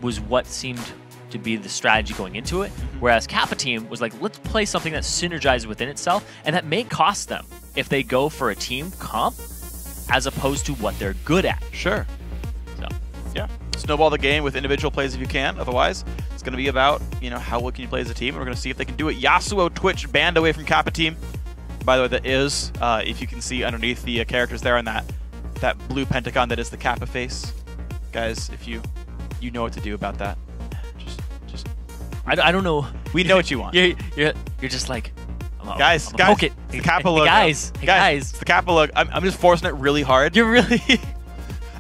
was what seemed to be the strategy going into it, whereas Kappa Team was like, let's play something that synergizes within itself, and that may cost them if they go for a team comp as opposed to what they're good at. Sure. So, yeah. Snowball the game with individual plays if you can. Otherwise, it's going to be about, you know, how well can you play as a team, and we're going to see if they can do it. Yasuo Twitch banned away from Kappa Team. By the way, that is, if you can see underneath the characters there on that blue pentagon, that is the Kappa face. Guys, if you know what to do about that. Just I don't know. We know what you want. You're just like, guys, poke it. the Kappa look. Guys, it's the Kappa look. I'm just forcing it really hard. You're really...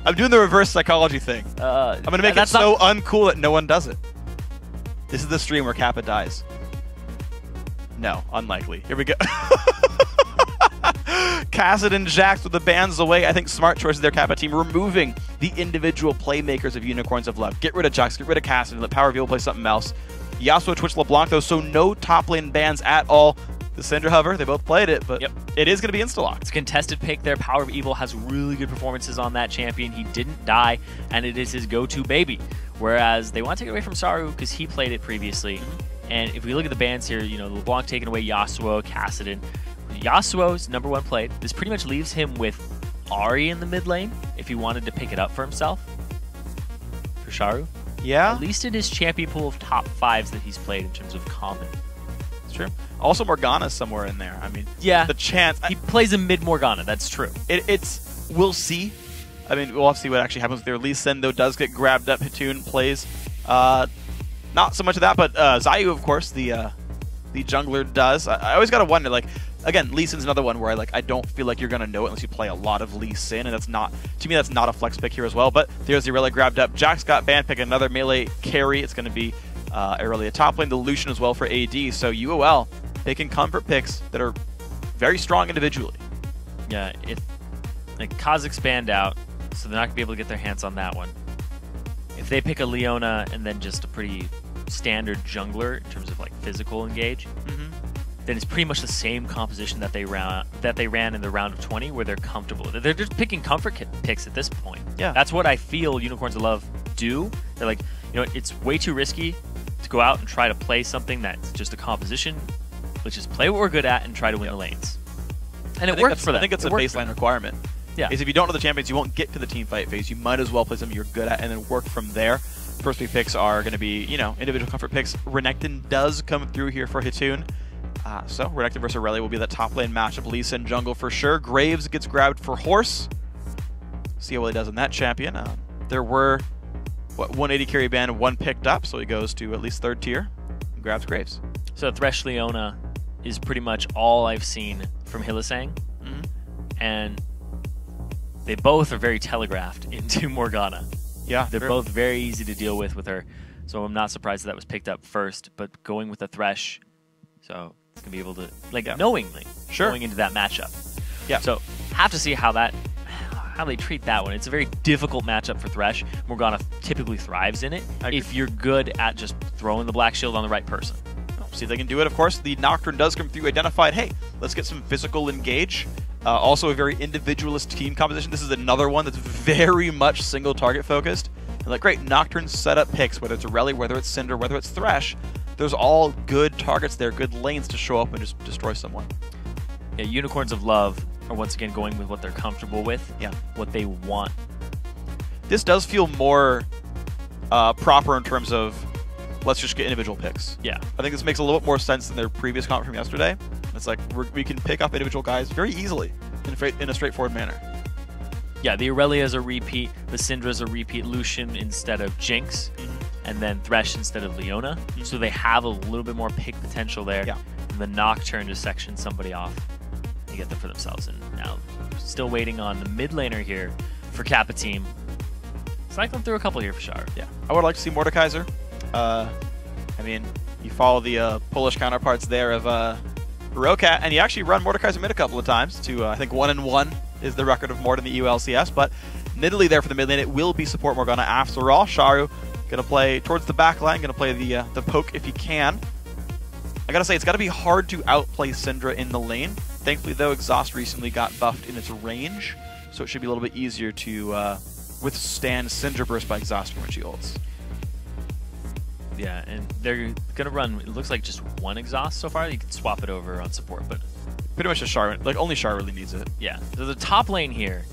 I'm doing the reverse psychology thing. I'm going to make it so uncool that no one does it. This is the stream where Kappa dies. No, unlikely. Here we go. Cassidy and Jax with the bans away. I think smart choices there, Kappa Team, removing the individual playmakers of Unicorns of Love. Get rid of Jax, get rid of Cassidy, let PowerOfEvil play something else. Yasuo, Twitch, LeBlanc, though, so no top lane bans at all. The Syndra hover, they both played it, but it is going to be insta-locked. It's a contested pick there. PowerOfEvil has really good performances on that champion. He didn't die, and it is his go-to baby. Whereas they want to take it away from Czaru because he played it previously. And if we look at the bans here, you know, LeBlanc taking away Yasuo, Cassidy. Yasuo's #1 played. This pretty much leaves him with Ahri in the mid lane if he wanted to pick it up for himself. For Czaru. Yeah. At least in his champion pool of top 5s that he's played in terms of common. It's true. Also, Morgana's somewhere in there. I mean, yeah, the chance. He plays a mid Morgana, that's true. We'll see. I mean, we'll have to see what actually happens with their release. Then, though, does get grabbed up. Hitoon plays. Not so much of that, but Xayoo, of course, the jungler does. I always gotta wonder, like, again, Lee Sin's another one where I don't feel like you're gonna know it unless you play a lot of Lee Sin, and that's not, to me, that's not a flex pick here as well. But there's the Irelia grabbed up. Jax got banned, pick another melee carry. It's gonna be Irelia top lane, the Lucian as well for AD. So UOL picking comfort picks that are very strong individually. Yeah, like Kha'Zix banned out, so they're not gonna be able to get their hands on that one. If they pick a Leona and then just a pretty standard jungler in terms of like physical engage, then it's pretty much the same composition that they ran in the round of 20, where they're comfortable. They're just picking comfort picks at this point. Yeah, that's what I feel Unicorns of Love do. They're like, you know, it's way too risky to go out and try to play something that's just a composition. Let's just play what we're good at and try to win the lanes. And it worked for them. I think it's a baseline requirement. Yeah. Is if you don't know the champions, you won't get to the team fight phase. You might as well play something you're good at and then work from there. First 3 picks are going to be, you know, individual comfort picks. Renekton does come through here for Hitoon. So Renekton versus Irelia will be the top lane matchup. Lee Sin jungle for sure. Graves gets grabbed for Horse. See how well he does on that champion. There were, what, 180 carry ban, 1 picked up, so he goes to at least 3rd tier and grabs Graves. So Thresh Leona is pretty much all I've seen from Hylissang. And they both are very telegraphed into Morgana. Yeah, they're both very easy to deal with her. So I'm not surprised that was picked up first, but going with the Thresh, so it's going to be able to, like, knowingly going into that matchup. Yeah. So have to see how they treat that one. It's a very difficult matchup for Thresh. Morgana typically thrives in it if you're good at just throwing the black shield on the right person. See if they can do it. Of course, the Nocturne does come through, identified, hey, let's get some physical engage. Also a very individualist team composition. This is another one that's very much single target focused. And like, great, Nocturne setup picks, whether it's Irelia, whether it's Syndra, whether it's Thresh, there's all good targets there, good lanes to show up and just destroy someone. Yeah, Unicorns of Love are once again going with what they're comfortable with, what they want. This does feel more proper in terms of let's just get individual picks. Yeah. I think this makes a little bit more sense than their previous comment from yesterday. It's like we can pick up individual guys very easily in a straightforward manner. Yeah, the Irelia is a repeat, the Syndra is a repeat, Lucian instead of Jinx, and then Thresh instead of Leona. So they have a little bit more pick potential there. Yeah. And the Nocturne just sections somebody off and get them for themselves. And now still waiting on the mid laner here for Kappa Team. Cycling through a couple here for Czaru. Yeah. I would like to see Mordekaiser. I mean, you follow the Polish counterparts there of Rokat, and you actually run Mordekaiser mid a couple of times to, I think, 1-1 is the record of Mord in the UOLCS, but Nidalee there for the mid lane. It will be support Morgana after all. Czaru going to play towards the back line, going to play the poke if he can. I got to say, it's got to be hard to outplay Syndra in the lane. Thankfully, though, Exhaust recently got buffed in its range, so it should be a little bit easier to withstand Syndra burst by Exhaust when she ults. Yeah, and they're going to run, it looks like just one exhaust so far. You can swap it over on support, but... Pretty much just Char, like only Char really needs it. Yeah, so the top lane here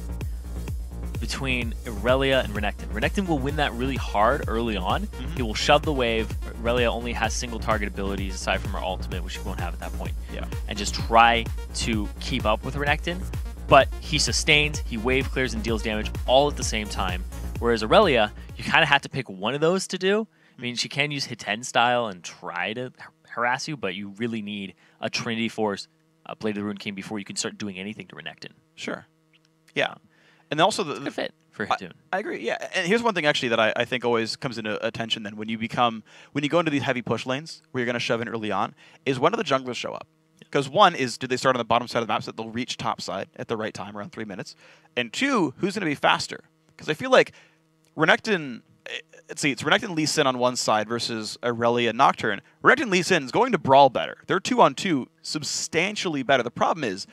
between Irelia and Renekton. Renekton will win that really hard early on. He will shove the wave. Irelia only has single target abilities aside from her ultimate, which she won't have at that point. Yeah. And just try to keep up with Renekton. But he sustains, he wave clears, and deals damage all at the same time. Whereas Irelia, you kind of have to pick one of those to do. I mean, she can use Hiten style and try to harass you, but you really need a Trinity Force, a Blade of the Rune King before you can start doing anything to Renekton. Sure. Yeah. And also the fit for Hitoon. I agree. Yeah. And here's one thing actually that I think always comes into attention then when you go into these heavy push lanes where you're going to shove in early on is when do the junglers show up? Because one is, do they start on the bottom side of the map so that they'll reach top side at the right time around 3 minutes? And two, who's going to be faster? Because I feel like Renekton, let's see, it's Renekton Lee Sin on one side versus Irelia Nocturne. Renekton Lee Sin is going to brawl better. They're 2-on-2 substantially better. The problem is,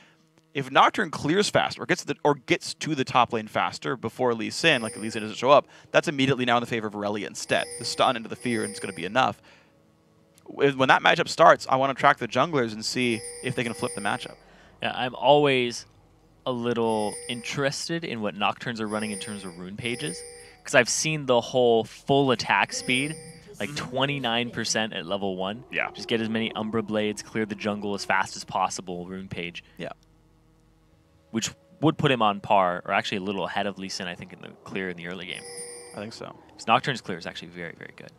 if Nocturne clears fast or gets to the top lane faster before Lee Sin, like Lee Sin doesn't show up, that's immediately now in the favor of Irelia instead. The stun into the fear and it's going to be enough. When that matchup starts, I want to track the junglers and see if they can flip the matchup. Yeah, I'm always a little interested in what Nocturnes are running in terms of rune pages, because I've seen the whole full attack speed, like 29% at level 1. Yeah. Just get as many Umbra Blades, clear the jungle as fast as possible, rune page. Yeah. Which would put him on par, or actually a little ahead of Lee Sin, I think, in the clear in the early game. I think so. Because Nocturne's clear is actually very, very good.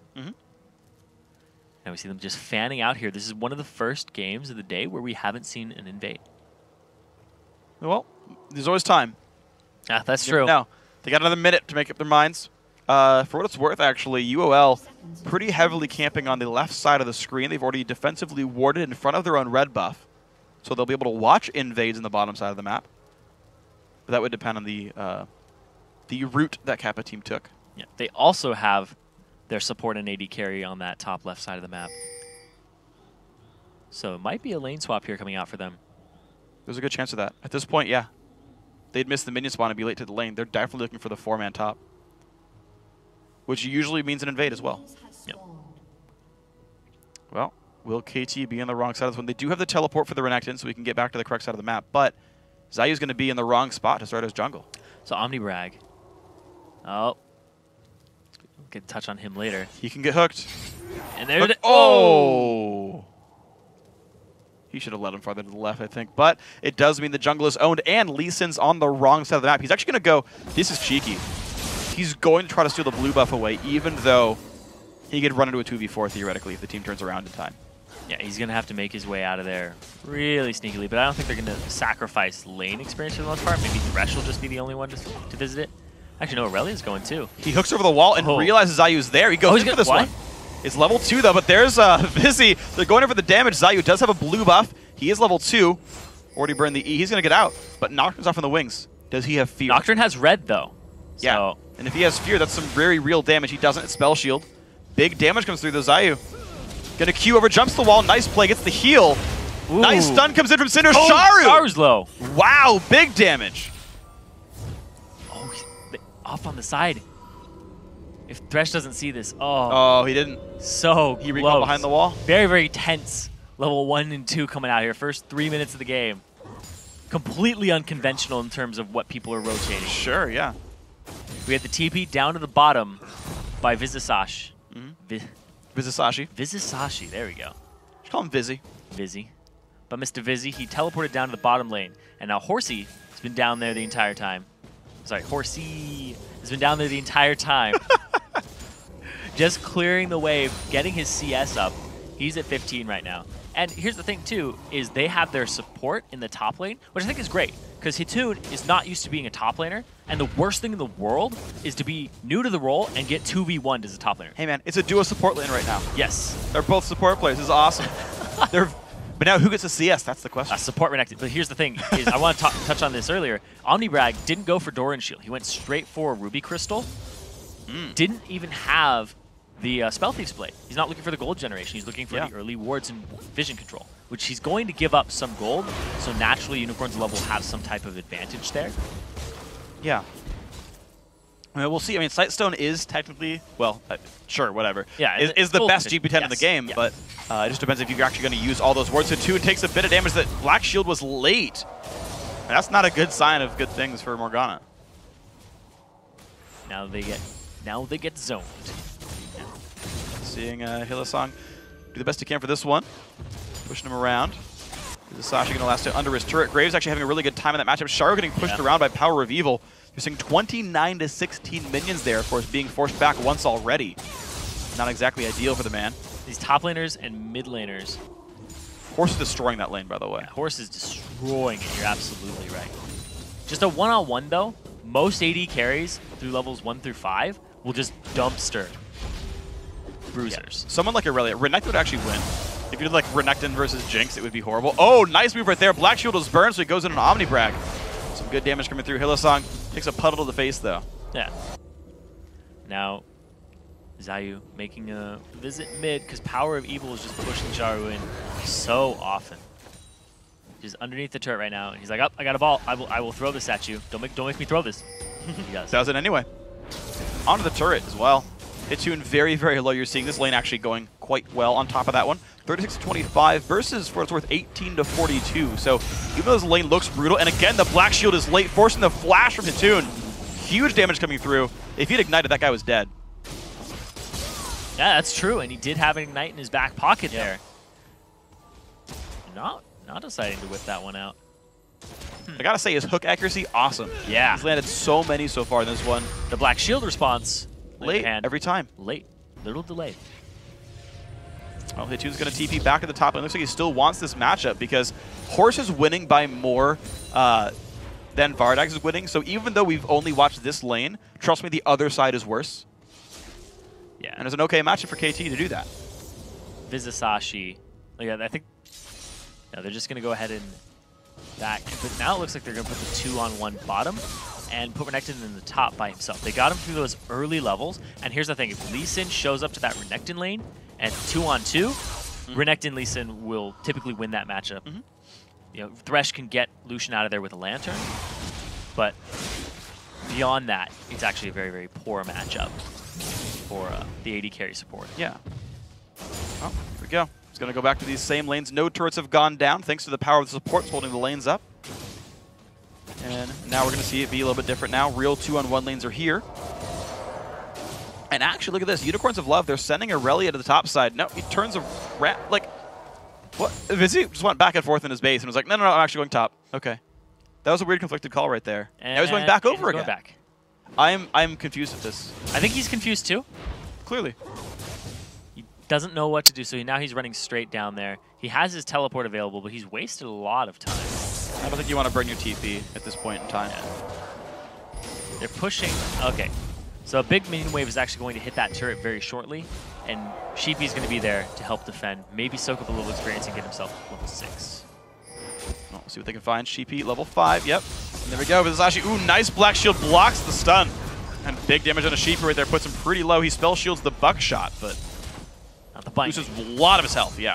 And we see them just fanning out here. This is one of the first games of the day where we haven't seen an invade. Well, there's always time. Yeah, that's true. Now, they got another minute to make up their minds. For what it's worth, actually, UOL pretty heavily camping on the left side of the screen. They've already defensively warded in front of their own red buff. So they'll be able to watch invades in the bottom side of the map. But that would depend on the route that Kappa Team took. Yeah, they also have their support and AD carry on that top left side of the map. So it might be a lane swap here coming out for them. There's a good chance of that. At this point, yeah. They'd miss the minion spawn and be late to the lane. They're definitely looking for the 4-man top. Which usually means an invade as well. Yep. Well, will KT be on the wrong side of this one? They do have the teleport for the Renekton, so we can get back to the correct side of the map. But Xayoo's going to be in the wrong spot to start his jungle. So Omnibrag. Oh. Get a touch on him later. He can get hooked. And there it Oh! He should have led him farther to the left, I think. But it does mean the jungle is owned, and Lee Sin's on the wrong side of the map. He's actually going to go... This is cheeky. He's going to try to steal the blue buff away, even though he could run into a 2v4, theoretically, if the team turns around in time. Yeah, he's going to have to make his way out of there really sneakily, but I don't think they're going to sacrifice lane experience for the most part. Maybe Thresh will just be the only one to visit it. Actually, no, Irelia's going too. He hooks over the wall and realizes Xayoo's there. He goes in for this one. It's level 2, though, but there's Vizi. They're going in for the damage. Xayoo does have a blue buff. He is level 2. Already burned the E. He's going to get out, but Nocturne's off on the wings. Does he have fear? Nocturne has red, though. So. Yeah, and if he has fear, that's some very real damage. He doesn't. It's Spell Shield. Big damage comes through the Xayoo. Gonna Q over, jumps the wall. Nice play, gets the heal. Ooh. Nice stun comes in from Syndra. Czaru! Czaru's low. Wow, big damage. Oh, off on the side. If Thresh doesn't see this, oh, he didn't. So he recalled behind the wall. Very, very tense. Level 1 and 2 coming out here. First 3 minutes of the game. Completely unconventional in terms of what people are rotating. Sure, yeah. We had the TP down to the bottom by Vizicascsi. Vizicascsi. Vizicascsi, there we go. Just call him Vizzy. Vizzy. But Mr. Vizzy, he teleported down to the bottom lane. And now Horsey has been down there the entire time. Sorry, Horsey has been down there the entire time. Just clearing the wave, getting his CS up. He's at 15 right now. And here's the thing, too, is they have their support in the top lane, which I think is great, because Hitoon is not used to being a top laner, and the worst thing in the world is to be new to the role and get 2v1'd as a top laner. Hey, man, it's a duo support lane right now. Yes. They're both support players. This is awesome. But now who gets a CS? That's the question. Support Renekton. But here's the thing, is I want to touch on this earlier. Omnibrag didn't go for Doran Shield. He went straight for Ruby Crystal. Didn't even have the Spell Thief's Blade. He's not looking for the gold generation. He's looking for the early wards and vision control, which he's going to give up some gold, so naturally Unicorn's level will have some type of advantage there. Yeah. I mean, we'll see. I mean, Sightstone is technically, well, sure, whatever. Yeah, is the best GP10 in the yes, game, but it just depends if you're actually going to use all those wards. So 2 takes a bit of damage. That Black Shield was late. And that's not a good sign of good things for Morgana. Now they get zoned. Seeing Hylissang do the best he can for this one. Pushing him around. Vizicascsi going to last it under his turret. Graves actually having a really good time in that matchup. Czaru getting pushed around by PowerOfEvil. You're seeing 29 to 16 minions there, of course, being forced back once already. Not exactly ideal for the man. These top laners and mid laners. Horse is destroying that lane, by the way. Yeah, Horse is destroying it. You're absolutely right. Just a one-on-one, though. Most AD carries through levels 1 through 5 will just dumpster bruisers. Yeah. Someone like Irelia. Renekton would actually win. If you did like Renekton versus Jinx, it would be horrible. Oh, nice move right there. Black Shield was burned, so he goes in an Omnibrag. Some good damage coming through. Hylissang takes a puddle to the face, though. Yeah. Now, Xayoo making a visit mid because PowerOfEvil is just pushing Czaru in so often. He's underneath the turret right now, and he's like, "Up, I got a ball. I will throw this at you. Don't make me throw this." He does. Does it anyway. Onto the turret as well. Hitune very, very low. You're seeing this lane actually going quite well on top of that one. 36 to 25 versus, for it's worth, 18 to 42. So even though this lane looks brutal, and again, the Black Shield is late, forcing the flash from Hitune. Huge damage coming through. If he'd ignited, that guy was dead. Yeah, that's true, and he did have an Ignite in his back pocket there. Not deciding to whip that one out. I gotta say, his hook accuracy, awesome. Yeah. He's landed so many so far in this one. The Black Shield response. Late, every time. Late. Little delayed. Well, Hitune's going to TP back to the top, and it looks like he still wants this matchup because Horse is winning by more than Vardags is winning. So even though we've only watched this lane, trust me, the other side is worse. Yeah. And it's an okay matchup for KT to do that. Vizicascsi. Yeah, I think they're just going to go ahead and back. But now it looks like they're going to put the 2-on-1 bottom and put Renekton in the top by himself. They got him through those early levels. And here's the thing. If Lee Sin shows up to that Renekton lane and 2-on-2, Renekton Lee Sin will typically win that matchup. You know, Thresh can get Lucian out of there with a Lantern. But beyond that, it's actually a very, very poor matchup for the AD carry support. Yeah. Well, here we go. It's going to go back to these same lanes. No turrets have gone down thanks to the power of the supports holding the lanes up. And now we're going to see it be a little bit different now. Real 2-on-1 lanes are here. And actually, look at this. Unicorns of Love, they're sending Irelia to the top side. No, he turns around. Like, what? Vizzy just went back and forth in his base and was like, no, I'm actually going top. Okay. That was a weird conflicted call right there. And now he's going back over again. Back. I'm confused at this. I think he's confused too. Clearly. He doesn't know what to do, so now he's running straight down there. He has his teleport available, but he's wasted a lot of time. I don't think you want to burn your TP at this point in time. Yeah. They're pushing. Okay. So a big minion wave is actually going to hit that turret very shortly, and Sheepy's going to be there to help defend. Maybe soak up a little experience and get himself level 6. Well, we'll see what they can find. Sheepy, level 5. Yep. And there we go. Vizicascsi. Ooh, nice Black Shield blocks the stun. And big damage on a Sheepy right there. Puts him pretty low. He spell shields the buckshot, but not the bind. Loses a lot of his health, yeah.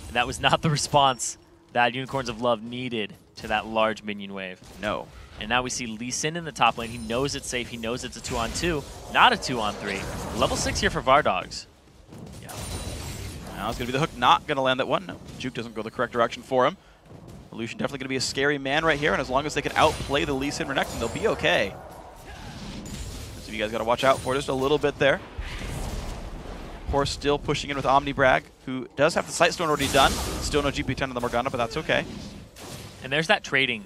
And that was not the response that Unicorns of Love needed to that large minion wave. No. And now we see Lee Sin in the top lane. He knows it's safe. He knows it's a 2-on-2, not a 2-on-3. Level 6 here for Vardags. Yeah. Now it's going to be the hook not going to land that one. No, Juke doesn't go the correct direction for him. Lucian definitely going to be a scary man right here, and as long as they can outplay the Lee Sin Renekton, they'll be okay. So you guys got to watch out for just a little bit there. Horse still pushing in with Omnibrag, who does have the Sightstone already done. Still no GP10 on the Morgana, but that's okay. And there's that trading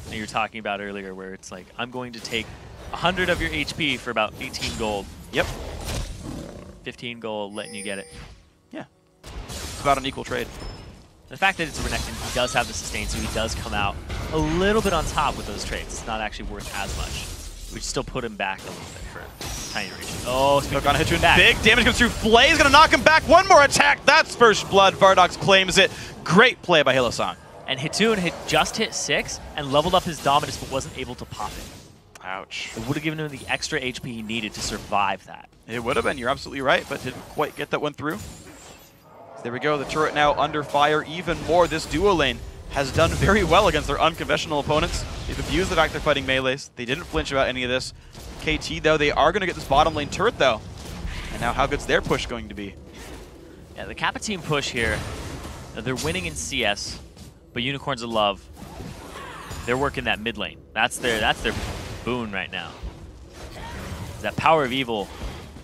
that you were talking about earlier where it's like, I'm going to take 100 of your HP for about 18 gold. Yep. 15 gold, letting you get it. Yeah. It's about an equal trade. The fact that it's a Renekton, he does have the sustain, so he does come out a little bit on top with those trades. It's not actually worth as much. We still put him back a little bit for tiny duration. Oh, Morgana hit you in big damage comes through. Flay is going to knock him back. One more attack. That's first blood. Vardags claims it. Great play by Hylissang. And Hitune just hit 6 and leveled up his Dominus, but wasn't able to pop it. Ouch. It would have given him the extra HP he needed to survive that. It would have been. You're absolutely right, but didn't quite get that one through. There we go. The turret now under fire even more. This duo lane has done very well against their unconventional opponents. They've abused the fact they're fighting melees. They didn't flinch about any of this. KT, though, they are going to get this bottom lane turret, though. And now how good's their push going to be? Yeah, the Kappa Team push here, they're winning in CS, but Unicorns of Love, they're working that mid lane. That's their boon right now. That Power of Evil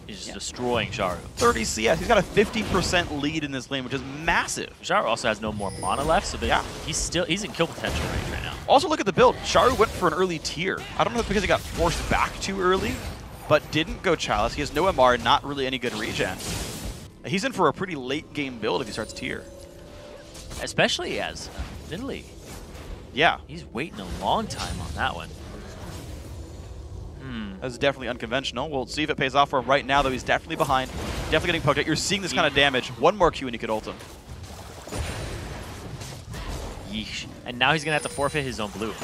is just destroying Czaru. 30 CS. He's got a 50% lead in this lane, which is massive. Czaru also has no more mana left, so he's in kill potential right now. Also, look at the build. Czaru went for an early tier. I don't know if it's because he got forced back too early, but didn't go Chalice. He has no MR, not really any good regen. He's in for a pretty late game build if he starts tier. Especially as Nidalee. Yeah. He's waiting a long time on that one. That's definitely unconventional. We'll see if it pays off for him right now, though. He's definitely behind. Definitely getting poked at. You're seeing this kind of damage. One more Q and he could ult him. Yeesh. And now he's going to have to forfeit his own blue.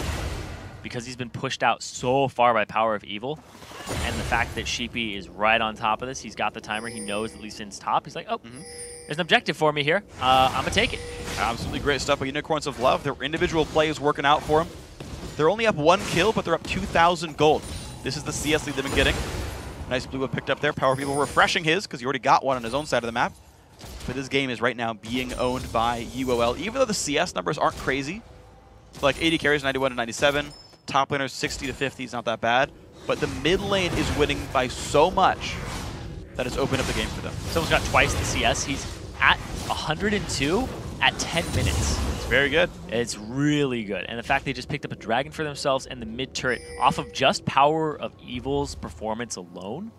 Because he's been pushed out so far by Power of Evil. And the fact that Sheepy is right on top of this, he's got the timer. He knows that Lee Sin's top. He's like, oh, there's an objective for me here. I'm going to take it. Absolutely great stuff by Unicorns of Love. Their individual play is working out for him. They're only up 1 kill, but they're up 2,000 gold. This is the CS lead they've been getting. Nice blue picked up there. Power of Evil refreshing his, because he already got one on his own side of the map. But this game is right now being owned by UOL. Even though the CS numbers aren't crazy, like 80 carries, 91 to 97, top laners 60 to 50 is not that bad. But the mid lane is winning by so much that it's opened up the game for them. Someone's got twice the CS. He's at 102 at 10 minutes. It's very good. It's really good. And the fact they just picked up a dragon for themselves and the mid turret off of just Power of Evil's performance alone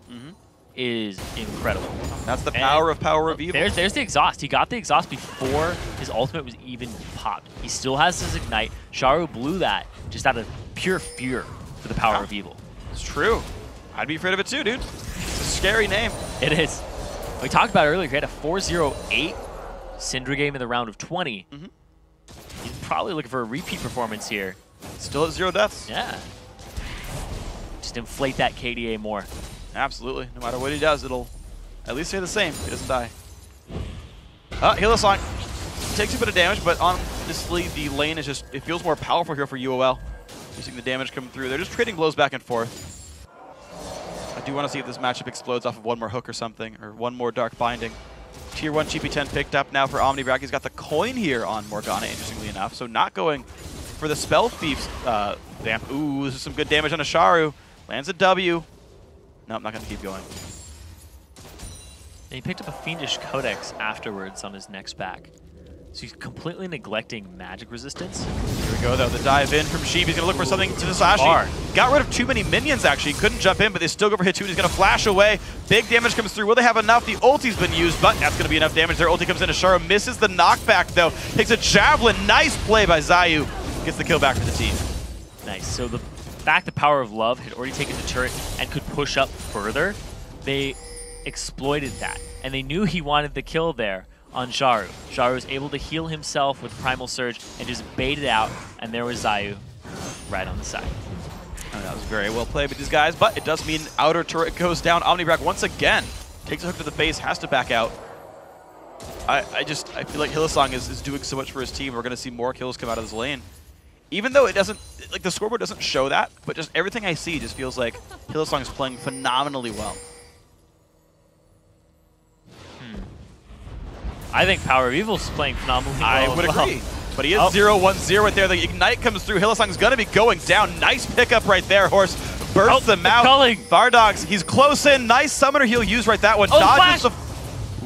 is incredible. That's the power of Evil. There's the exhaust. He got the exhaust before his ultimate was even popped. He still has his ignite. Czaru blew that just out of pure fear for the Power of Evil. It's true. I'd be afraid of it too, dude. It's a scary name. It is. We talked about it earlier. He had a 4-0-8 Syndra game in the round of 20. He's probably looking for a repeat performance here. Still at 0 deaths. Yeah. Just inflate that KDA more. Absolutely. No matter what he does, it'll at least stay the same. He doesn't die. Hylissang takes a bit of damage, but honestly, the lane is just, it feels more powerful here for UOL. You're seeing the damage come through. They're just trading blows back and forth. I do want to see if this matchup explodes off of one more hook or something, or one more Dark Binding. Tier 1 Sheepy 10 picked up now for Omnibrag. He's got the coin here on Morgana, interestingly enough. So not going for the Spell Thief's vamp. Ooh, this is some good damage on a Czaru. Lands a W. No, I'm not going to keep going. And he picked up a Fiendish Codex afterwards on his next back. So he's completely neglecting magic resistance. Here we go, though. The dive in from Sheepy. He's going to look for something to Sashi. Got rid of too many minions, actually. Couldn't jump in, but they still go for hit 2. He's going to flash away. Big damage comes through. Will they have enough? The ulti's been used, but that's going to be enough damage. Their ulti comes in. Czaru misses the knockback, though. Takes a javelin. Nice play by Xayoo. Gets the kill back for the team. Nice. So the fact the Power of Love had already taken the turret and could push up further, they exploited that. And they knew he wanted the kill there on Czaru. Czaru was able to heal himself with Primal Surge and just bait it out, and there was Xayoo right on the side. And that was very well played with these guys, but it does mean outer turret goes down. Omnibrag once again takes a hook to the face, has to back out. I feel like Hylissang is doing so much for his team. We're going to see more kills come out of this lane. Even though it doesn't, like the scoreboard doesn't show that, but just everything I see just feels like Hylissang is playing phenomenally well. I think Power of Evil's playing phenomenally well. I would agree. But he is 0-1-0 right there. The Ignite comes through. Hylissang's going to be going down. Nice pickup right there, Horse. Bursts them out. Vardags, he's close in. Nice summoner he'll use right that one. Dodges the...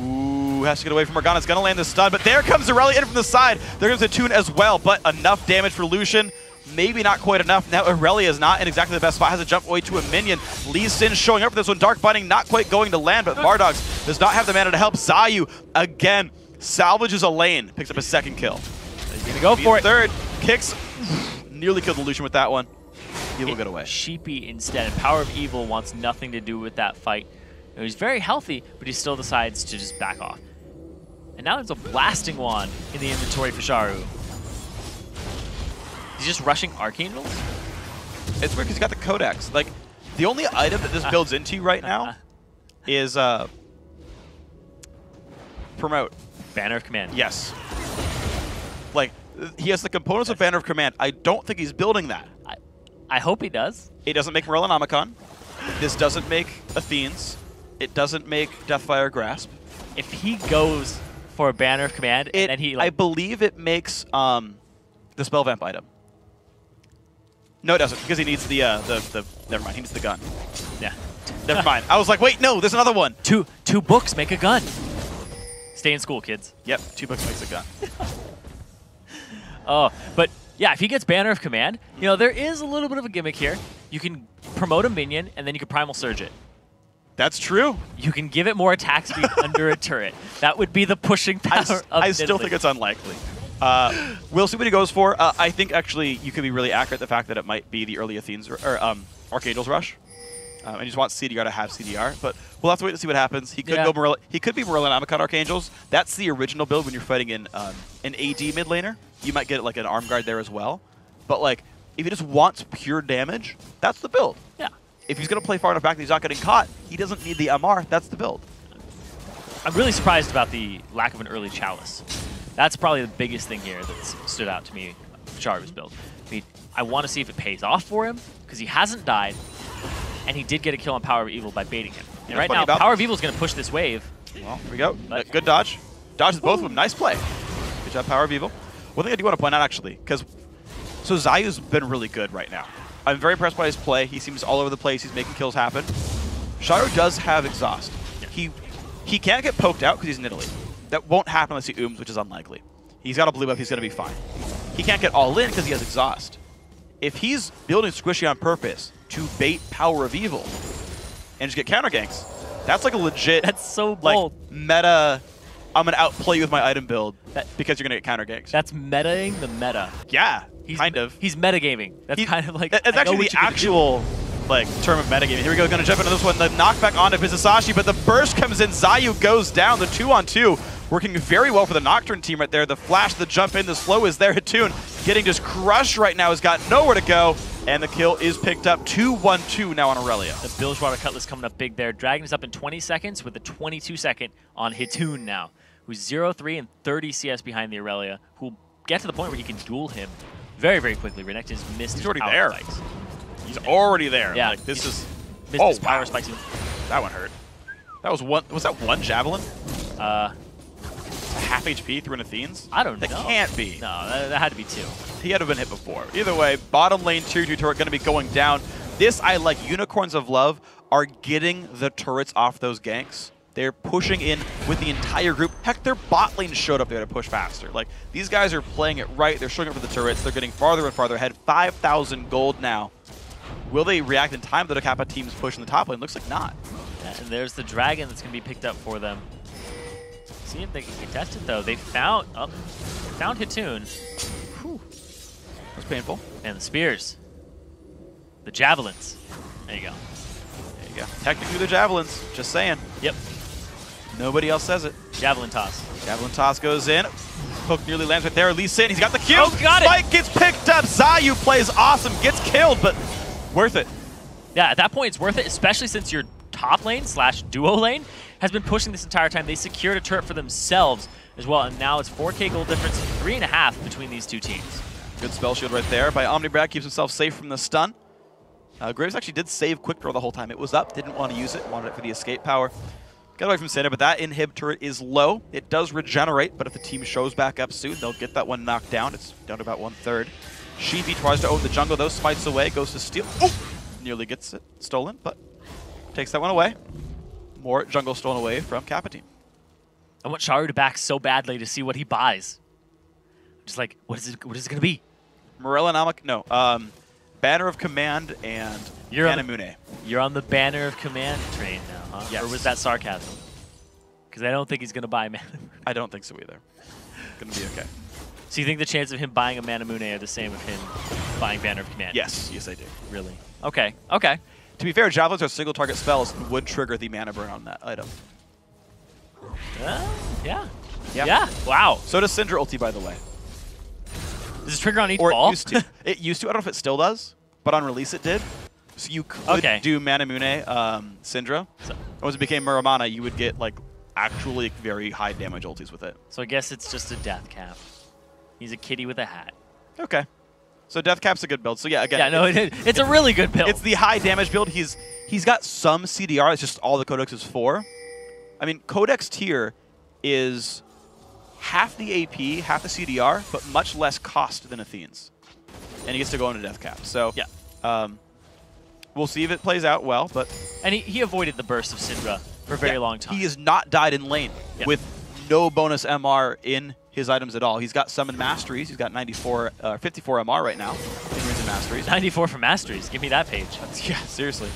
Ooh, has to get away from Morgana. It's going to land the stun. But there comes Irelia in from the side. There goes the Tune as well. But enough damage for Lucian. Maybe not quite enough. Now Irelia is not in exactly the best spot. Has to jump away to a minion. Lee Sin showing up for this one. Dark Binding not quite going to land. But Vardags does not have the mana to help. Xayoo, again, salvages a lane. Picks up a second kill. He's going to go for it. Third. Kicks. Nearly killed the Lucian with that one. He will get away. Sheepy instead. And Power of Evil wants nothing to do with that fight. He's very healthy, but he still decides to just back off. And now there's a Blasting Wand in the inventory for Czaru. He's just rushing Archangels? It's weird because he's got the Codex. Like, the only item that this builds into right now is Promote. Banner of Command. Yes. Like, he has the components of Banner of Command. I don't think he's building that. I hope he does. It doesn't make Morellonomicon. This doesn't make Athenes. It doesn't make Deathfire Grasp. If he goes for a Banner of Command, and then he like... I believe it makes the Spell Vamp item. No, it doesn't, because he needs the never mind, he needs the gun. Yeah. Never mind. I was like, wait, no, there's another one. Two books make a gun. Stay in school, kids. Yep, 2 books makes a gun. Oh, but yeah, if he gets Banner of Command, you know, there is a little bit of a gimmick here. You can promote a minion, and then you can Primal Surge it. That's true. You can give it more attack speed under a turret. That would be the pushing power of I still think it's unlikely. We'll see what he goes for. I think, actually, you could be really accurate the fact that it might be the early Athenes or Archangel's Rush. And you just want CDR to have CDR. But we'll have to wait to see what happens. He could go he could be Morellonomicon Archangels. That's the original build when you're fighting in an AD mid laner. You might get like an arm guard there as well. But like, if he just wants pure damage, that's the build. Yeah. If he's going to play far enough back that he's not getting caught, he doesn't need the MR. That's the build. I'm really surprised about the lack of an early Chalice. That's probably the biggest thing here that's stood out to me of Charu's build. I mean, I want to see if it pays off for him, because he hasn't died, and he did get a kill on Power of Evil by baiting him. And right now, Power of Evil is going to push this wave. Well, here we go. Good dodge. Dodges both of them. Nice play. Good job, Power of Evil. One thing I do want to point out, actually, because so Xayoo's been really good right now. I'm very impressed by his play. He seems all over the place. He's making kills happen. Czaru does have exhaust. Yeah. He can't get poked out because he's Nidalee. That won't happen unless he ooms, which is unlikely. He's got a blue buff. He's going to be fine. He can't get all in because he has exhaust. If he's building Squishy on purpose to bait Power of Evil and just get counter ganks, that's like a legit, that's so bold, like, meta. I'm going to outplay you with my item build because you're going to get counter ganks. That's metaing the meta. Yeah, kind of. He's metagaming. That's kind of like... It's actually the actual like term of metagaming. Here we go, going to jump into this one. The knockback onto Vizicascsi, but the burst comes in. Xayoo goes down. The 2-on-2 working very well for the Nocturne team right there. The flash, the jump in, the slow is there. Hitoon getting just crushed right now. Has got nowhere to go. And the kill is picked up. 2-1-2 now on Irelia. The Bilgewater Cutlass coming up big there. Dragon is up in 20 seconds with a 22-second on Hitoon now, who's 0-3 and 30 CS behind the Irelia, who'll get to the point where he can duel him very, very quickly. Renekton's missed his already power there. spikes. He's already there. Yeah. Like, this is... Missed his power spikes. That one hurt. That was one... Was that one Javelin? Half HP through an Athenes? I don't know. That can't be. No, that had to be 2. He had to have been hit before. Either way, bottom lane tier 2 turret going to be going down. This, I like. Unicorns of Love are getting the turrets off those ganks. They're pushing in with the entire group. Heck, their bot lane showed up there to push faster. Like, these guys are playing it right. They're showing up for the turrets. They're getting farther and farther ahead. 5,000 gold now. Will they react in time to the Kappa team's push in the top lane? Looks like not. Yeah, and there's the dragon that's going to be picked up for them. See if they can contest it, though. They found Hitoon. Whew. That was painful. And the spears. The javelins. There you go. There you go. Technically, they're javelins. Just saying. Yep. Nobody else says it. Javelin toss. Javelin toss goes in. Hook nearly lands right there. Lee Sin, he's got the Q. Oh, got it. Spike gets picked up. Xayoo plays awesome. Gets killed, but worth it. Yeah, at that point, it's worth it, especially since your top lane / duo lane has been pushing this entire time. They secured a turret for themselves as well, and now it's 4K gold difference, 3.5 between these two teams. Good spell shield right there by Omnibrag. Keeps himself safe from the stun. Graves actually did save quick draw the whole time. It was up, didn't want to use it, wanted it for the escape power. Got away from Syndra, but that inhib turret is low. It does regenerate, but if the team shows back up soon, they'll get that one knocked down. It's down to about 1/3. Sheepy tries to own the jungle, though, smites away, goes to steal. Oh! Nearly gets it stolen, but takes that one away. More jungle stolen away from Kappa Team. I want Czaru to back so badly to see what he buys. Just like, what is it going to be? Banner of Command and Manamune. You're on the Banner of Command train now, huh? Yes. Or was that sarcasm? Because I don't think he's going to buy Manamune. I don't think so either. Going to be okay. So you think the chance of him buying a Manamune are the same of him buying Banner of Command? Yes, I do. Really? Okay, okay. To be fair, javelins are single target spells and would trigger the mana burn on that item. Yeah. Yeah. Wow. So does Syndra ulti, by the way. Does it trigger on each or ball? It used to. It used to. I don't know if it still does, but on release it did. So you could do Manamune Syndra. And once it became Morgana, you would get like actually very high damage ultis with it. So I guess it's just a death cap. He's a kitty with a hat. Okay. So Deathcap's a good build. So yeah, again, Yeah, no, it's a really good build. It's the high damage build. He's got some CDR. It's just all the Codex is for. I mean, Codex tier is half the AP, half the CDR, but much less cost than Athene's. And he gets to go into Deathcap. So yeah, we'll see if it plays out well. But and he avoided the burst of Syndra for a very long time. He has not died in lane with no bonus MR in his items at all. He's got summon masteries. He's got 54 MR right now in runes and masteries. 94 for masteries. Give me that page. Yeah, seriously.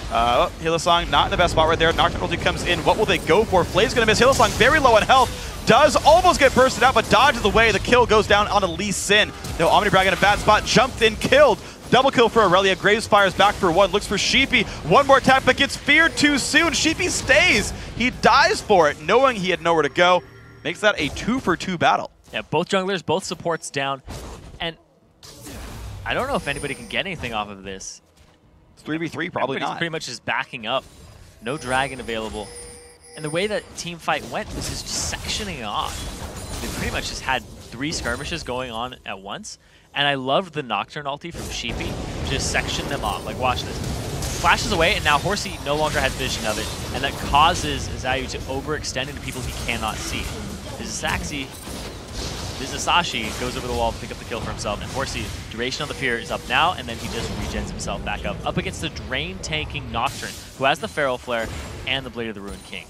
Hylissang not in the best spot right there. Nocturne ulti comes in. What will they go for? Flay's going to miss. Hylissang very low on health. Does almost get bursted out, but dodges away. The kill goes down on Lee Sin. No, Omnibrag in a bad spot. Jumped in, killed. Double kill for Irelia. Graves fires back for one. Looks for Sheepy. One more attack, but gets feared too soon. Sheepy stays. He dies for it, knowing he had nowhere to go. Makes that a 2-for-2 battle. Yeah, both junglers, both supports down. And I don't know if anybody can get anything off of this. 3v3, probably not. Pretty much just backing up. No dragon available. And the way that team fight went was just sectioning off. They pretty much just had 3 skirmishes going on at once. And I loved the Nocturne ulti from Sheepy. Just section them off. Like, watch this. Flashes away, and now Horsey no longer has vision of it. And that causes Xayoo to overextend into people he cannot see. Vizicascsi goes over the wall to pick up the kill for himself. And Horsey, duration on the fear is up now, and then he just regens himself back up against the drain tanking Nocturne, who has the Feral Flare and the Blade of the Ruined King.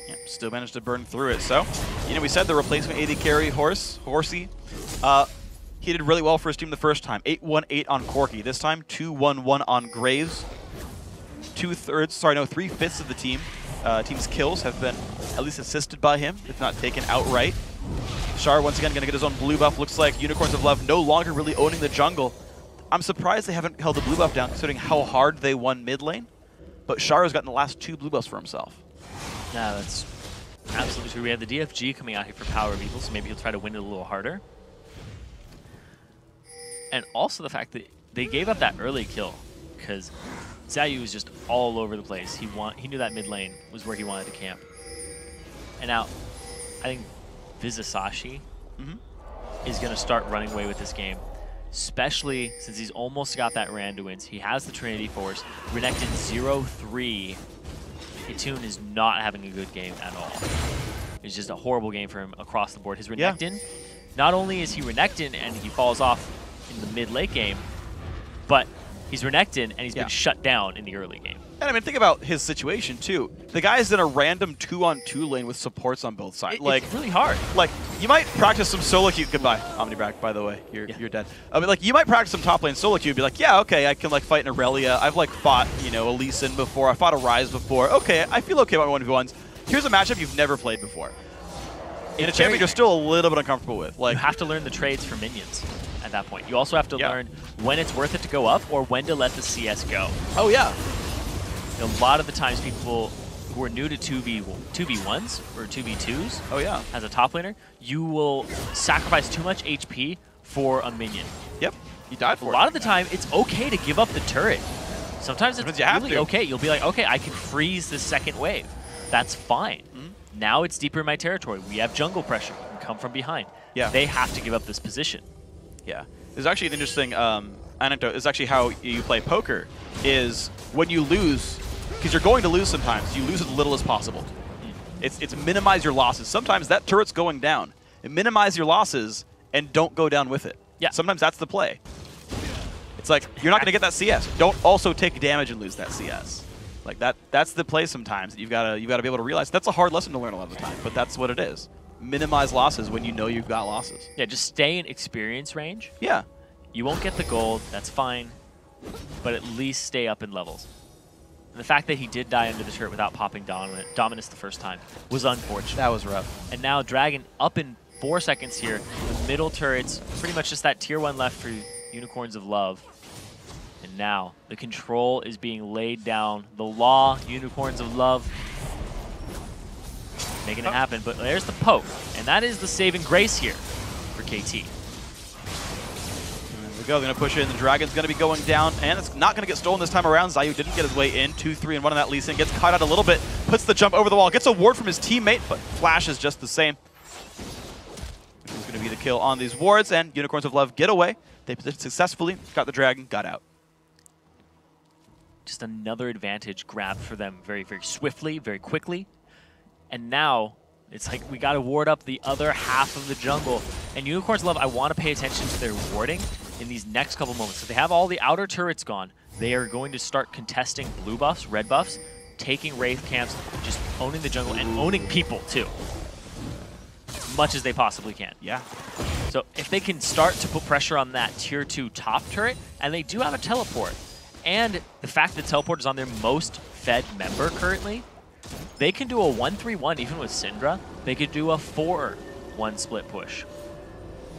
Yep, still managed to burn through it. So, we said the replacement AD carry, Horsey, he did really well for his team the first time. 8-1-8 on Corki. This time, 2-1-1 on Graves. 3/5 of the team's kills have been at least assisted by him, if not taken outright. Char once again going to get his own blue buff. Looks like Unicorns of Love no longer really owning the jungle. I'm surprised they haven't held the blue buff down, considering how hard they won mid lane. But Char has gotten the last 2 blue buffs for himself. Yeah, that's absolutely true. We have the DFG coming out here for PowerOfEvil, so maybe he'll try to win it a little harder. And also the fact that they gave up that early kill, because Xayoo was just all over the place. He knew that mid lane was where he wanted to camp. And now, I think Vizicascsi is going to start running away with this game, especially since he's almost got that Randuin's. He has the Trinity Force. Renekton 0-3. Itoon is not having a good game at all. It's just a horrible game for him across the board. His Renekton, not only is he Renekton and he falls off in the mid-late game, but he's Renekton and he's been shut down in the early game. And I mean, think about his situation too. The guy's in a random 2-on-2 lane with supports on both sides. It's really hard. Like, you might practice some solo queue. Goodbye, Omnibrag, by the way. You're dead. I mean, like, you might practice some top lane solo queue and be like, yeah, okay, I can like fight an Irelia. I've like fought, a Hylissang before. I fought a Ryze before. Okay, I feel okay about 1v1s. Here's a matchup you've never played before. In a champion you're still a little bit uncomfortable with. Like, you have to learn the trades for minions at that point. You also have to learn when it's worth it to go up or when to let the CS go. Oh, yeah. A lot of the times people who are new to 2v1s or 2v2s as a top laner, you will sacrifice too much HP for a minion. Yep, you died for it. A lot of the time, it's okay to give up the turret. Sometimes it's really okay. You'll be like, okay, I can freeze this second wave. That's fine. Now it's deeper in my territory. We have jungle pressure. We can come from behind. Yeah. They have to give up this position. Yeah. There's actually an interesting anecdote. It's actually how you play poker, is when you lose, because you're going to lose sometimes, you lose as little as possible. It's minimize your losses. Sometimes that turret's going down. And minimize your losses and don't go down with it. Yeah. Sometimes that's the play. It's like, you're not going to get that CS. Don't also take damage and lose that CS. Like that's the play sometimes. You've got to be able to realize that's a hard lesson to learn a lot of the time, but that's what it is. Minimize losses when you know you've got losses. Yeah, just stay in experience range. Yeah. You won't get the gold, that's fine, but at least stay up in levels. And the fact that he did die under the turret without popping Dominus the first time was unfortunate. That was rough. And now Dragon up in 4 seconds here. The middle turret's pretty much just that tier 1 left for Unicorns of Love. And now the control is being laid down. The law, Unicorns of Love, making it happen. But there's the poke, and that is the saving grace here for KT. There we go. They're going to push it in. The Dragon's going to be going down, and it's not going to get stolen this time around. Xayoo didn't get his way in. 2-3-1 on that Lee Sin. Gets caught out a little bit. Puts the jump over the wall. Gets a ward from his teammate, but Flash is just the same. This is going to be the kill on these wards, and Unicorns of Love get away. They positioned successfully, got the dragon, got out. Just another advantage grabbed for them very, very swiftly, very quickly. And now it's like we got to ward up the other half of the jungle. And Unicorns Love, I want to pay attention to their warding in these next couple moments. So they have all the outer turrets gone. They are going to start contesting blue buffs, red buffs, taking Wraith camps, just owning the jungle and owning people too. As much as they possibly can. Yeah. So if they can start to put pressure on that tier 2 top turret, and they do have a teleport, and the fact that teleport is on their most fed member currently, they can do a 1-3-1 even with Syndra. They could do a 4-1 split push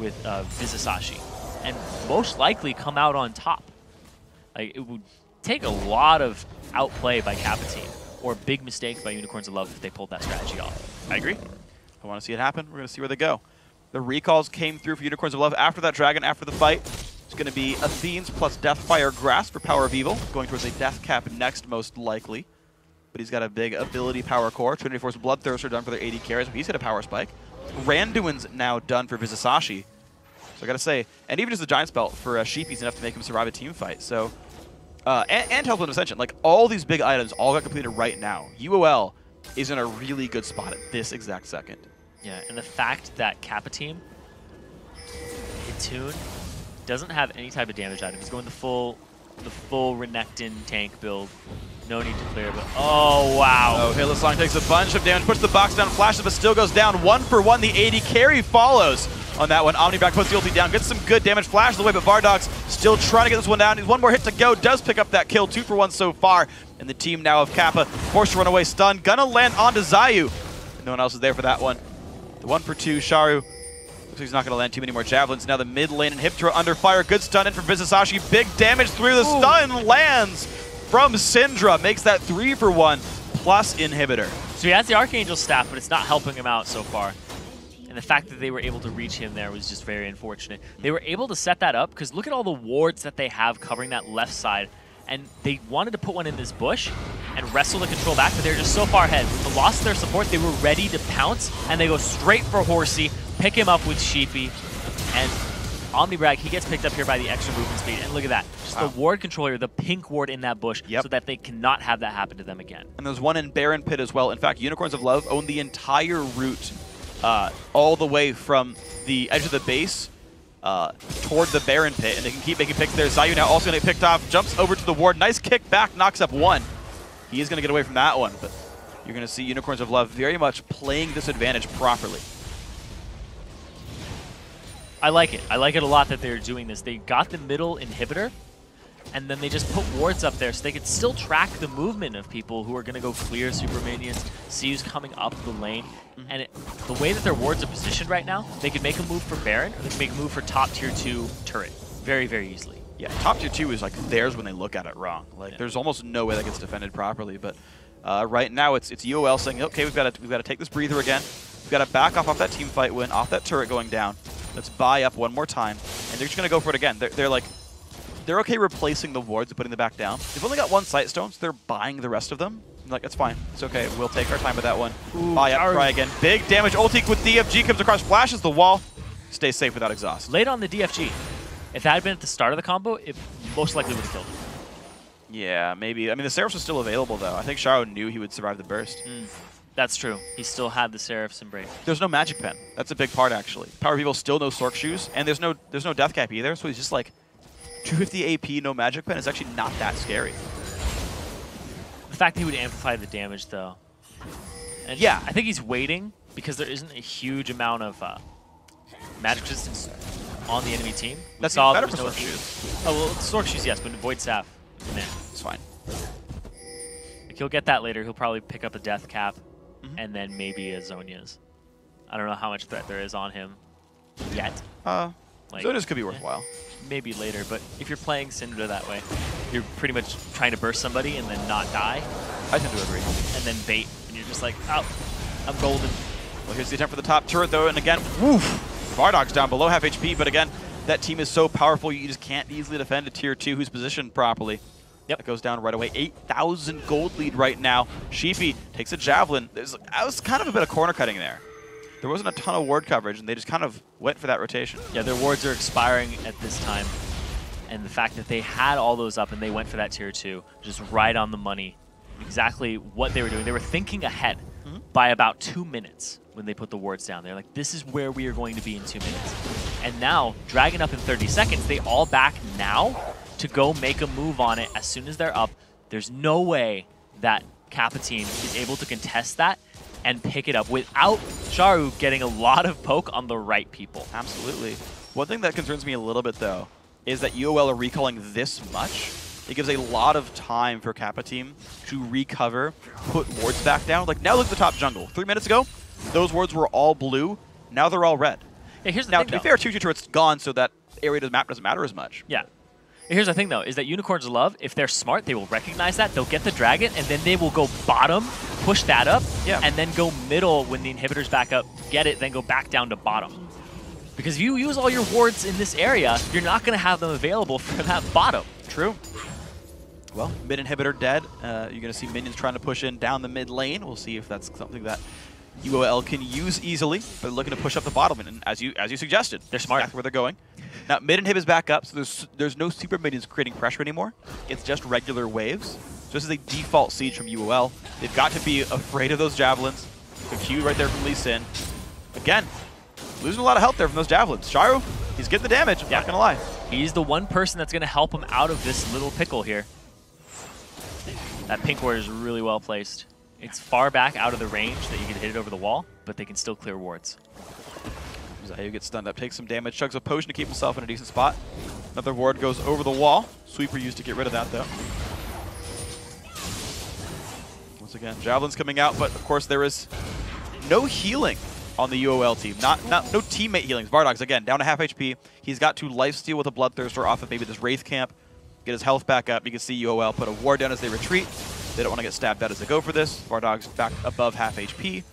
with Vizicascsi, and most likely come out on top. Like, it would take a lot of outplay by Kappa Team, or a big mistake by Unicorns of Love if they pulled that strategy off. I agree. I want to see it happen. We're going to see where they go. The recalls came through for Unicorns of Love after that dragon, after the fight. It's going to be Athene's plus Deathfire Grasp for PowerOfEvil, going towards a Death Cap next, most likely. But he's got a big ability power core. Trinity Force Bloodthirster done for their AD carries, but he's hit a power spike. Randuin's now done for Vizicascsi. So I got to say, and even just the Giant Spell for Sheepy's enough to make him survive a team fight. So, and Help in Ascension. Like, all these big items all got completed right now. UOL is in a really good spot at this exact second. Yeah, and the fact that Kappa Team, Tune, doesn't have any type of damage item. He's going the full Renekton tank build. No need to clear, but oh wow. Oh, Hylissang takes a bunch of damage, puts the box down, flashes, but still goes down 1 for 1. The AD carry follows on that one. Omnibrag puts the ulti down, gets some good damage, flashes away, but Vardags still trying to get this one down. He's 1 more hit to go, does pick up that kill, 2 for 1 so far. And the team now of Kappa forced to run away, stun, gonna land onto Xayoo. No one else is there for that one. The 1 for 2, Czaru. Looks like he's not going to land too many more javelins. Now the mid lane inhibitor under fire. Good stun in from Vizicascsi. Big damage through the stun. Lands from Syndra. Makes that 3 for 1 plus inhibitor. So he has the Archangel staff, but it's not helping him out so far. And the fact that they were able to reach him there was just very unfortunate. They were able to set that up because look at all the wards that they have covering that left side. And they wanted to put one in this bush and wrestle the control back, but they're just so far ahead. With the loss of their support, they were ready to pounce, and they go straight for Horsey, pick him up with Sheepy, and Omnibrag, he gets picked up here by the extra movement speed. And look at that. Just the ward controller, the pink ward in that bush, so that they cannot have that happen to them again. And there's one in Baron Pit as well. In fact, Unicorns of Love own the entire route all the way from the edge of the base toward the Baron Pit, and they can keep making picks there. Xayoo now also going to get picked off, jumps over to the ward. Nice kick back, knocks up 1. He is going to get away from that one, but you're going to see Unicorns of Love very much playing this advantage properly. I like it. I like it a lot that they're doing this. They got the middle inhibitor, and then they just put wards up there so they could still track the movement of people who are going to go clear super minions, see who's coming up the lane. And the way that their wards are positioned right now, they could make a move for Baron, or they could make a move for top tier 2 turret very, very easily. Yeah, top tier 2 is like theirs when they look at it wrong. Like there's almost no way that gets defended properly. But right now it's UOL saying, okay, we've got to take this breather again. We've got to back off that team fight win, off that turret going down. Let's buy up one more time, and they're just going to go for it again. They're okay replacing the wards and putting them back down. They've only got 1 sight stone, so they're buying the rest of them. I'm like, that's fine. It's okay. We'll take our time with that one. Ooh, buy up, try again. Big damage. Ulti with DFG comes across, flashes the wall. Stay safe without exhaust. Late on the DFG. If that had been at the start of the combo, it most likely would have killed him. Yeah, maybe. I mean, the Seraphs are still available, though. I think Czaru knew he would survive the burst. That's true. He still had the Seraph's Embrace. There's no Magic Pen. That's a big part, actually. PowerOfEvil still no Sork Shoes, and there's no Death Cap either, so he's just like 250 AP, no Magic Pen is actually not that scary. The fact that he would amplify the damage, though. And yeah, I think he's waiting because there isn't a huge amount of magic resistance on the enemy team. That's better for Sork Shoes. Oh, well, Sork Shoes, yes, but Void Staff, nah. It's fine. Like, he'll get that later. He'll probably pick up a Death Cap and then maybe a Zhonya's. I don't know how much threat there is on him yet. Like, Zhonya's could be worthwhile. Maybe later, but if you're playing Syndra that way, you're pretty much trying to burst somebody and then not die. I tend to agree. And then bait, and you're just like, oh, I'm golden. Well, here's the attempt for the top turret, though, and again, woof! Vardags down below half HP, but again, that team is so powerful, you just can't easily defend a tier 2 who's positioned properly. Yep. It goes down right away. 8,000 gold lead right now. Sheepy takes a javelin. That was kind of a bit of corner cutting there. there wasn't a ton of ward coverage, and they just kind of went for that rotation. Yeah, their wards are expiring at this time. And the fact that they had all those up and they went for that tier 2, just right on the money. Exactly what they were doing. They were thinking ahead by about 2 minutes when they put the wards down. They're like, this is where we are going to be in 2 minutes. And now, Dragon up in 30 seconds, they all back now to go make a move on it as soon as they're up. There's no way that Kappa Team is able to contest that and pick it up without Czaru getting a lot of poke on the right people. Absolutely. One thing that concerns me a little bit, though, is that UOL are recalling this much. It gives a lot of time for Kappa Team to recover, put wards back down. Like, now look at the top jungle. 3 minutes ago, those wards were all blue. Now they're all red. Yeah, here's the now, thing, to be fair, 2-2 turret's gone, so that area of the map doesn't matter as much. Yeah. Here's the thing, though, is that Unicorns Love, if they're smart, they will recognize that. They'll get the dragon, and then they will go bottom, push that up, and then go middle when the inhibitor's back up, get it, then go back down to bottom. Because if you use all your wards in this area, you're not going to have them available for that bottom. True. Well, mid inhibitor dead. You're going to see minions trying to push in down the mid lane. We'll see if that's something that UOL can use easily. But they're looking to push up the bottom, and as you suggested, they're smart. That's where they're going. Now, mid inhib is back up, so there's no super minions creating pressure anymore. It's just regular waves. So this is a default siege from UOL. They've got to be afraid of those javelins. The Q right there from Lee Sin. Again, losing a lot of health there from those javelins. Czaru, he's getting the damage, I'm not going to lie. He's the one person that's going to help him out of this little pickle here. That pink ward is really well placed. It's far back out of the range that you can hit it over the wall, but they can still clear wards. Xayoo gets stunned up, takes some damage, chugs a potion to keep himself in a decent spot. Another ward goes over the wall. Sweeper used to get rid of that, though. Once again, javelins coming out, but of course there is no healing on the UOL team. No teammate healings. Vardags, again, down to half HP. He's got to lifesteal with a Bloodthirster off of maybe this Wraith camp. Get his health back up. You can see UOL put a ward down as they retreat. They don't want to get stabbed out as they go for this. Vardags back above half HP.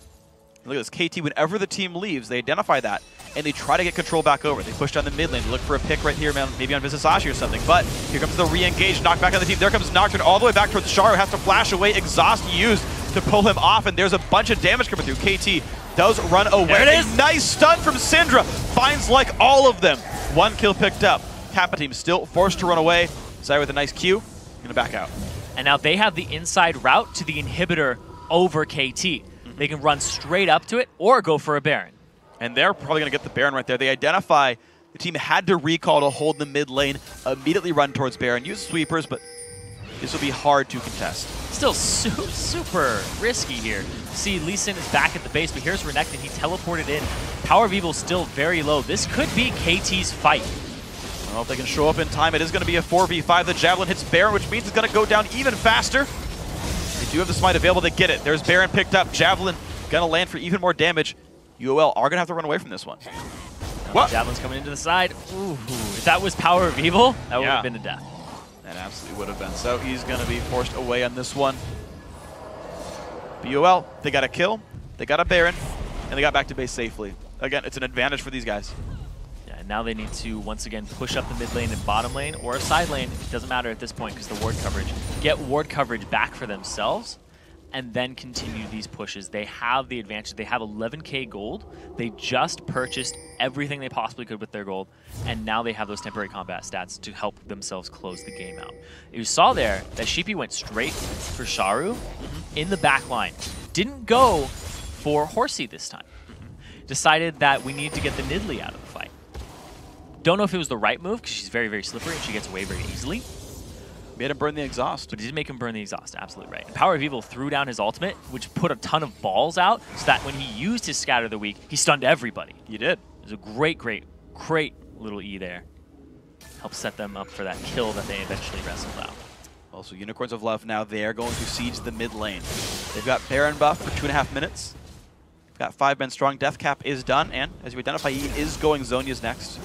Look at this, KT, whenever the team leaves, they identify that, and they try to get control back over. They push down the mid lane, look for a pick right here, man, maybe on Vizicascsi or something, but here comes the re-engage, knockback on the team. There comes Nocturne all the way back towards Czaru, has to flash away, exhaust used to pull him off, and there's a bunch of damage coming through. KT does run away. There it is. A nice stun from Syndra, finds like all of them. 1 kill picked up. Kappa Team still forced to run away. Xayoo with a nice Q, gonna back out. And now they have the inside route to the inhibitor over KT. They can run straight up to it or go for a Baron. And they're probably going to get the Baron right there. They identify the team had to recall to hold the mid lane, immediately run towards Baron, use sweepers, but this will be hard to contest. Still super risky here. See, Lee Sin is back at the base, but here's Renekton. He teleported in. PowerOfEvil still very low. This could be KT's fight. Well, if they can show up in time, it is going to be a 4v5. The Javelin hits Baron, which means it's going to go down even faster. They do have the smite available to get it. There's Baron picked up. Javelin going to land for even more damage. UOL are going to have to run away from this one. What? Javelin's coming into the side. Ooh, if that was PowerOfEvil, that would have been a death. That absolutely would have been. So he's going to be forced away on this one. UOL, they got a kill, they got a Baron, and they got back to base safely. Again, it's an advantage for these guys. Yeah, and now they need to, once again, push up the mid lane and bottom lane, or a side lane. It doesn't matter at this point because the ward coverage. Get ward coverage back for themselves, and then continue these pushes. They have the advantage. They have 11k gold. They just purchased everything they possibly could with their gold, and now they have those temporary combat stats to help themselves close the game out. You saw there that Sheepy went straight for Czaru in the back line. Didn't go for Horsey this time. Decided that we need to get the Nidalee out of the fight. Don't know if it was the right move, because she's very slippery and she gets away very easily. Made him burn the exhaust. But he did make him burn the exhaust, absolutely right. And PowerOfEvil threw down his ultimate, which put a ton of balls out, so that when he used his Scatter of the Week, he stunned everybody. He did. It was a great little E there. Helped set them up for that kill that they eventually wrestled out. Also, Unicorns of Love now, they are going to siege the mid lane. They've got Baron buff for 2.5 minutes. They've got 5 men strong. Death cap is done, and as you identify, he is going Zhonya's next.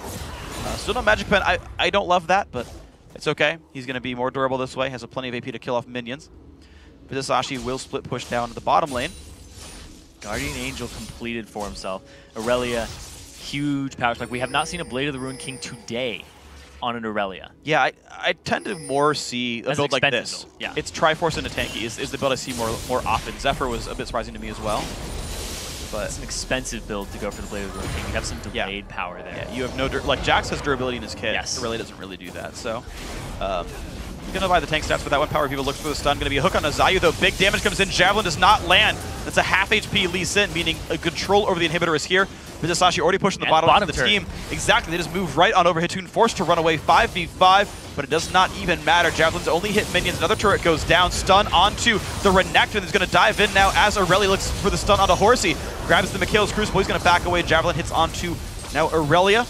Still no Magic Pen. I don't love that, but it's okay. He's going to be more durable this way. Has plenty of AP to kill off minions. Vizicascsi will split push down to the bottom lane. Guardian Angel completed for himself. Irelia, huge power spike. We have not seen a Blade of the Ruined King today on an Irelia. Yeah, I tend to more see a build like this. Build. Yeah. It's Triforce and a tanky is the build I see more often. Zephyr was a bit surprising to me as well. but it's an expensive build to go for the Blade of the King. You have some delayed power there. Yeah, you have no like Jax has durability in his kit. Yes. Irelia doesn't really do that. So gonna buy the tank stats for that one. PowerOfEvil looks for the stun. Gonna be a hook on a Xayoo though. Big damage comes in. Javelin does not land. That's a half HP Lee-Sin, meaning a control over the inhibitor is here. Vizicascsi already pushing the bottom of the team. Exactly, they just move right on over Hitoon, forced to run away 5v5, but it does not even matter. Javelin's only hit minions. Another turret goes down. Stun onto the Renekton. He's going to dive in now as Irelia looks for the stun onto Horsey. Grabs the Mikhail's Crucible. He's going to back away. Javelin hits onto now Irelia.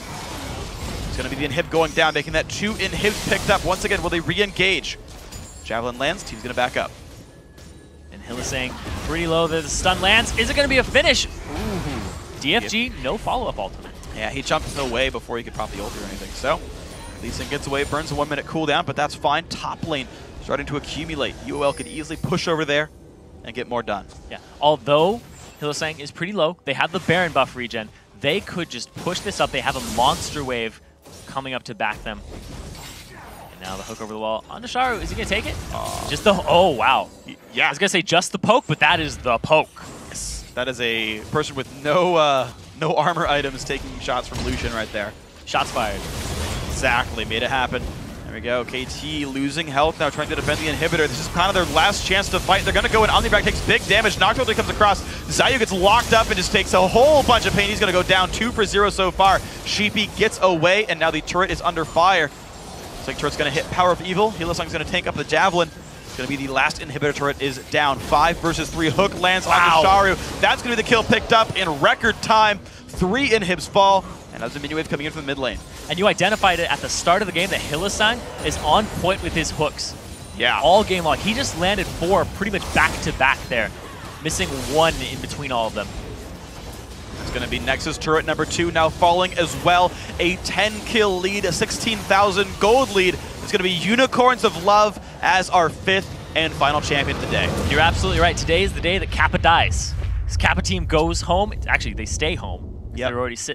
It's going to be the inhib going down, making that 2 inhibs picked up. Once again, will they re-engage? Javelin lands. Team's going to back up. And Hylissang pretty low. The stun lands. Is it going to be a finish? Ooh. DFG, no follow-up ultimate. Yeah, he jumped away before he could pop the ult or anything. So, Hylissang gets away, burns a 1-minute cooldown, but that's fine. Top lane starting to accumulate. UOL could easily push over there and get more done. Yeah, although Hylissang is pretty low, they have the Baron buff regen. They could just push this up. They have a monster wave coming up to back them. And now the hook over the wall onto Czaru. Is he going to take it? Just the... Oh, wow. Yeah. I was going to say just the poke, but that is the poke. That is a person with no no armor items taking shots from Lucian right there. Shots fired. Exactly, made it happen. There we go, KT losing health now, trying to defend the inhibitor. This is kind of their last chance to fight. They're going to go in. Omnibrag takes big damage. Nocturne comes across. Xayoo gets locked up and just takes a whole bunch of pain. He's going to go down 2 for 0 so far. Sheepy gets away, and now the turret is under fire. Looks like turret's going to hit PowerOfEvil. Hylissang's going to tank up the Javelin. It's going to be the last inhibitor turret is down. 5 versus 3. Hook lands onto Czaru. That's going to be the kill picked up in record time. 3 inhibs fall, and that's a mini wave coming in from the mid lane. And you identified it at the start of the game that Hylissang is on point with his hooks. Yeah. All game long. He just landed 4 pretty much back to back there, missing 1 in between all of them. It's going to be Nexus turret number 2 now falling as well. A 10-kill lead, a 16,000 gold lead. It's going to be Unicorns of Love as our 5th and final champion of the day. You're absolutely right. Today is the day that Kappa dies. This Kappa team goes home. Actually, they stay home. Yep. They're already sitting